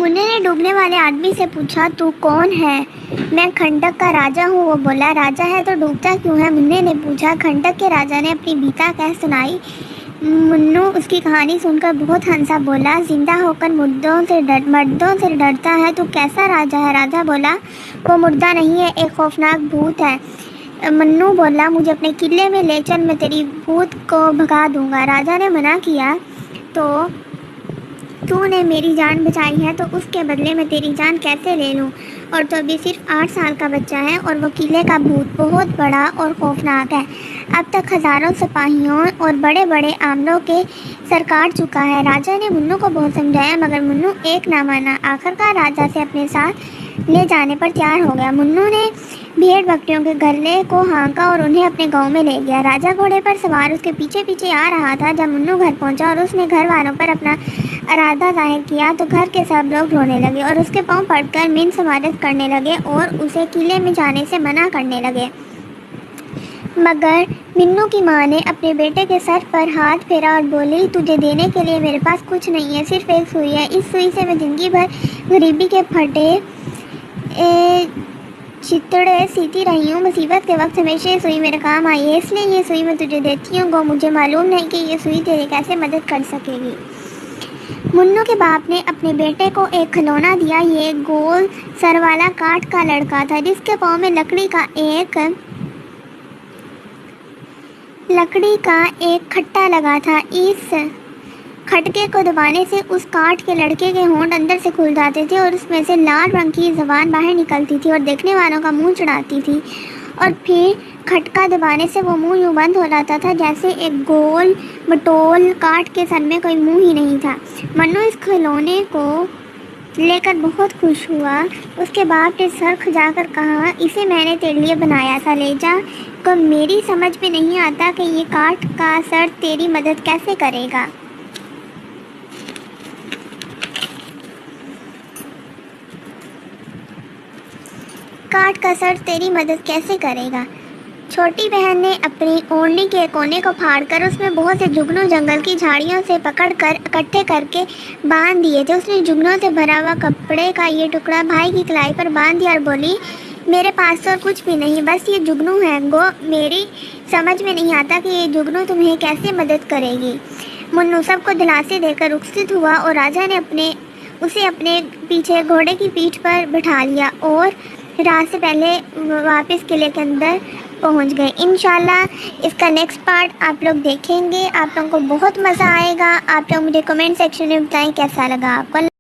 मुन्ने ने डूबने वाले आदमी से पूछा, तू कौन है? मैं खंडक का राजा हूँ। वो बोला, राजा है तो डूबता क्यों है? मुन्ने ने पूछा। खंडक के राजा ने अपनी बीता कह सुनाई। मुन्नू उसकी कहानी सुनकर बहुत हंसा। बोला, जिंदा होकर मर्दों से डरता है, तो कैसा राजा है? राजा बोला, वो मुर्दा नहीं है, एक खौफनाक भूत है। मन्नू बोला, मुझे अपने किले में ले चल, मैं तेरी भूत को भगा दूंगा। राजा ने मना किया, तो तूने मेरी जान बचाई है, तो उसके बदले में तेरी जान कैसे ले लूं? और तो अभी सिर्फ 8 साल का बच्चा है, और वो किले का भूत बहुत बड़ा और खौफनाक है। अब तक हज़ारों सिपाहियों और बड़े बड़े आमलों के सर काट चुका है। राजा ने मुन्नू को बहुत समझाया, मगर मुन्नू एक ना माना। आखिरकार राजा से अपने साथ ले जाने पर तैयार हो गया। मुन्नू ने भेड़ बकरियों के गले को हाँका और उन्हें अपने गांव में ले गया। राजा घोड़े पर सवार उसके पीछे पीछे आ रहा था। जब मुन्नू घर पहुंचा और उसने घर वालों पर अपना इरादा जाहिर किया, तो घर के सब लोग रोने लगे और उसके पांव पड़कर मिन समारत करने लगे और उसे किले में जाने से मना करने लगे। मगर मिन्नू की माँ ने अपने बेटे के सर पर हाथ फेरा और बोली, तुझे देने के लिए मेरे पास कुछ नहीं है, सिर्फ एक सुई है। इस सुई से मैं ज़िंदगी भर गरीबी के फटे चितड़े सीती रही हूँ। मुसीबत के वक्त हमेशा ये सुई मेरे काम आई है, इसलिए ये सुई मैं तुझे देती हूँ। मुझे मालूम नहीं कि ये सुई तेरी कैसे मदद कर सकेगी। मुन्नू के बाप ने अपने बेटे को एक खिलौना दिया। ये गोल सर वाला काठ का लड़का था, जिसके पाँव में लकड़ी का एक खट्टा लगा था। इस खटके को दबाने से उस काठ के लड़के के होंठ अंदर से खुल जाते थे और उसमें से लाल रंग की ज़बान बाहर निकलती थी और देखने वालों का मुंह चढ़ाती थी। और फिर खटका दबाने से वो मुंह यूँ बंद हो जाता था जैसे एक गोल मटोल काठ के सर में कोई मुंह ही नहीं था। मन्नू इस खिलौने को लेकर बहुत खुश हुआ। उसके बाप ने सर खुजाकर कहा, इसे मैंने तेरे लिए बनाया था, ले जा। को मेरी समझ में नहीं आता कि ये काठ का सर तेरी मदद कैसे करेगा। काठ का सर तेरी मदद कैसे करेगा? छोटी बहन ने अपनी ओढ़नी के कोने को फाड़कर उसमें बहुत से जुगनू जंगल की झाड़ियों से पकड़कर इकट्ठे करके बांध दिए थे। उसने जुगनों से भरा हुआ कपड़े का ये टुकड़ा भाई की कलाई पर बांध दिया और बोली, मेरे पास तो कुछ भी नहीं, बस ये जुगनू है। मेरी समझ में नहीं आता कि ये जुगनू तुम्हें कैसे मदद करेगी। मुन्नू सबको दिलासे देकर रुखसत हुआ और राजा ने उसे अपने पीछे घोड़े की पीठ पर बिठा लिया और रात से पहले वापस किले के अंदर पहुंच गए। इंशाल्लाह इसका नेक्स्ट पार्ट आप लोग देखेंगे। आप लोगों को बहुत मज़ा आएगा। आप लोग मुझे कमेंट सेक्शन में बताएं कैसा लगा आपको।